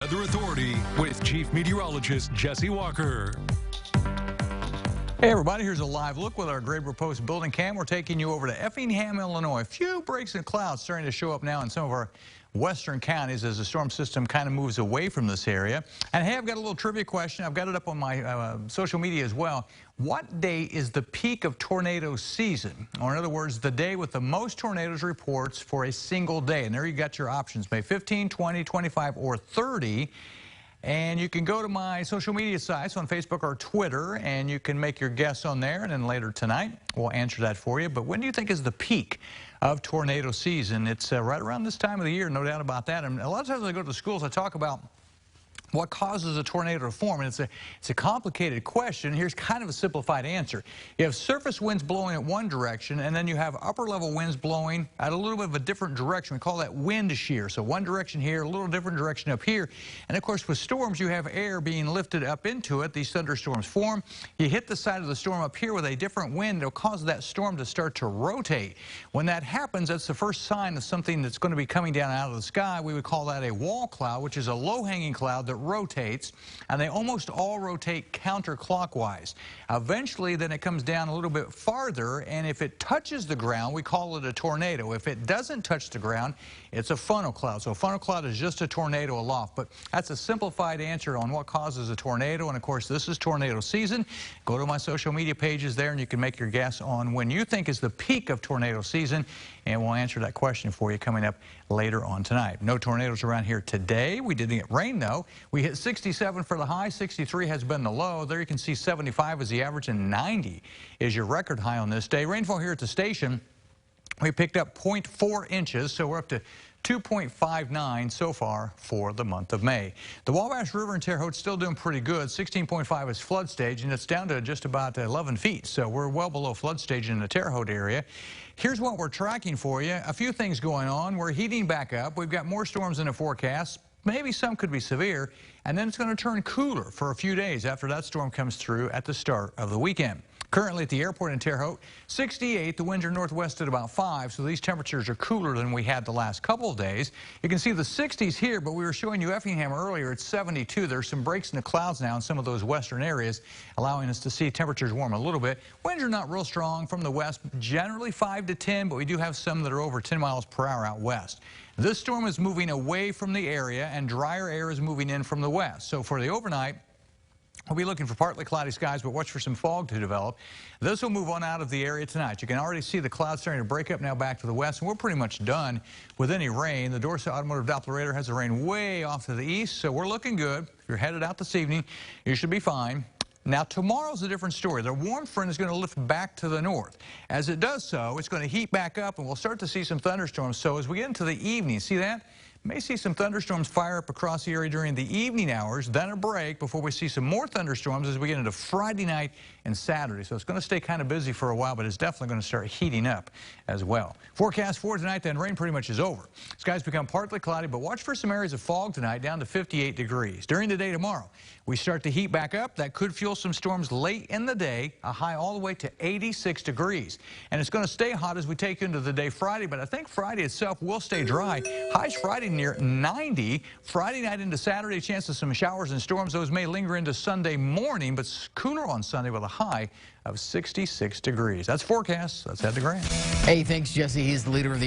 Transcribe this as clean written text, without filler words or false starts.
Weather Authority with Chief Meteorologist Jesse Walker. Hey everybody, here's a live look with our Grade Post building cam. We're taking you over to Effingham, Illinois. A few breaks in clouds starting to show up now in some of our western counties as the storm system kind of moves away from this area. And hey, I've got a little trivia question. I've got it up on my social media as well. What day is the peak of tornado season? Or in other words, the day with the most tornadoes reports for a single day. And there you got your options, May 15, 20, 25, or 30. And you can go to my social media sites on Facebook or Twitter, and you can make your guess on there. And then later tonight, we'll answer that for you. But when do you think is the peak of tornado season? It's right around this time of the year, no doubt about that. And a lot of times when I go to the schools, I talk about what causes a tornado to form, and it's a complicated question. Here's kind of a simplified answer. You have surface winds blowing at one direction, and then you have upper level winds blowing at a little bit of a different direction. We call that wind shear. So one direction here, a little different direction up here. And of course with storms, you have air being lifted up into it. These thunderstorms form. You hit the side of the storm up here with a different wind. It'll cause that storm to start to rotate. When that happens, that's the first sign of something that's going to be coming down out of the sky. We would call that a wall cloud, which is a low-hanging cloud that rotates, and they almost all rotate counterclockwise. Eventually, then it comes down a little bit farther, and if it touches the ground, we call it a tornado. If it doesn't touch the ground, it's a funnel cloud. So a funnel cloud is just a tornado aloft, but that's a simplified answer on what causes a tornado. And of course, this is tornado season. Go to my social media pages there, and you can make your guess on when you think is the peak of tornado season, and we'll answer that question for you coming up later on tonight. No tornadoes around here today. We didn't get rain, though. We hit 67 for the high, 63 has been the low. There you can see 75 is the average, and 90 is your record high on this day. Rainfall here at the station, we picked up 0.4 inches, so we're up to 2.59 so far for the month of May. The Wabash River in Terre Haute still doing pretty good. 16.5 is flood stage, and it's down to just about 11 feet. So we're well below flood stage in the Terre Haute area. Here's what we're tracking for you. A few things going on. We're heating back up. We've got more storms in the forecast. Maybe some could be severe, and then it's going to turn cooler for a few days after that storm comes through at the start of the weekend. Currently at the airport in Terre Haute, 68. The winds are northwest at about 5, so these temperatures are cooler than we had the last couple of days. You can see the 60s here, but we were showing you Effingham earlier at 72. There's some breaks in the clouds now in some of those western areas, allowing us to see temperatures warm a little bit. Winds are not real strong from the west, generally 5 to 10, but we do have some that are over 10 miles per hour out west. This storm is moving away from the area, and drier air is moving in from the west. So for the overnight, we'll be looking for partly cloudy skies, but watch for some fog to develop. This will move on out of the area tonight. You can already see the clouds starting to break up now back to the west, and we're pretty much done with any rain. The Dorset Automotive Doppler radar has the rain way off to the east, so we're looking good. If you're headed out this evening, you should be fine. Now, tomorrow's a different story. The warm front is going to lift back to the north. As it does so, it's going to heat back up, and we'll start to see some thunderstorms. So as we get into the evening, see that? May see some thunderstorms fire up across the area during the evening hours, then a break before we see some more thunderstorms as we get into Friday night and Saturday. So it's going to stay kind of busy for a while, but it's definitely going to start heating up as well. Forecast for tonight, then rain pretty much is over. Skies become partly cloudy, but watch for some areas of fog tonight down to 58 degrees. During the day tomorrow, we start to heat back up. That could fuel some storms late in the day, a high all the way to 86 degrees. And it's going to stay hot as we take into the day Friday, but I think Friday itself will stay dry. Highs Friday near 90. Friday night into Saturday, chance of some showers and storms. Those may linger into Sunday morning, but cooler on Sunday with a high of 66 degrees. That's forecast. Let's head to Grant. Hey, thanks, Jesse. He's the leader of the